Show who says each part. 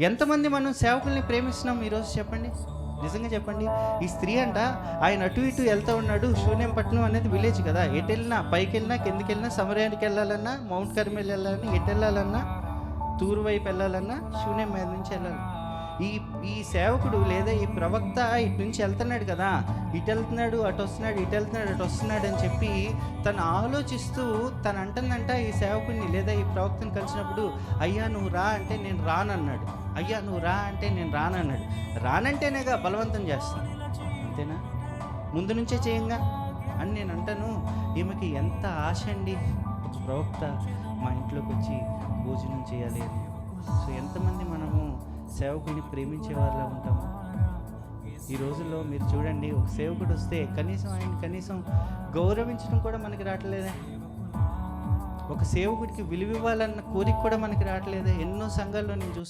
Speaker 1: ఎంతమంది మనం సేవకుల్ని ప్రేమిస్తున్నాం ఈరోజు చెప్పండి, నిజంగా చెప్పండి. ఈ స్త్రీ అంట, ఆయన అటు ఇటు వెళ్తూ ఉన్నాడు. శూన్యంపట్నం అనేది విలేజ్ కదా, ఎటు వెళ్ళినా, పైకి వెళ్ళినా కిందకి వెళ్ళినా, సమరయానికి వెళ్ళాలన్నా, మౌంట్ కర్మేల్ వెళ్ళాలన్నా, ఎటు వెళ్ళాలన్నా, తూరు వైపు వెళ్ళాలన్నా శూన్యం మీద నుంచి వెళ్ళాలి. ఈ ఈ సేవకుడు లేదా ఈ ప్రవక్త ఇటు నుంచి వెళ్తున్నాడు కదా, ఇటు వెళ్తున్నాడు అటు వస్తున్నాడు, ఇటు వెళ్తున్నాడు అటు వస్తున్నాడు అని చెప్పి తను ఆలోచిస్తూ తను అంటుందంట ఈ సేవకుడిని లేదా ఈ ప్రవక్తని కలిసినప్పుడు, అయ్యా నువ్వు రా అంటే నేను రానన్నాడు. అయ్యా నువ్వు రా అంటే నేను రానన్నాడు. రానంటేనేగా బలవంతం చేస్తాను, అంతేనా? ముందు నుంచే చేయంగా అని నేను అంటాను. ఈమెకి ఎంత ఆశ అండి, ఒక ప్రవక్త మా ఇంట్లోకి వచ్చి భోజనం చేయాలి అని. సో ఎంతమంది మనము సేవకుడిని ప్రేమించే వాళ్ళ ఉంటాము. ఈ రోజుల్లో మీరు చూడండి, ఒక సేవకుడు వస్తే కనీసం గౌరవించడం కూడా మనకి రావట్లేదే. ఒక సేవకుడికి విలువ ఇవ్వాలన్న కోరిక కూడా మనకి రావట్లేదే. ఎన్నో సంఘాల్లో నేను చూస్తున్నాను.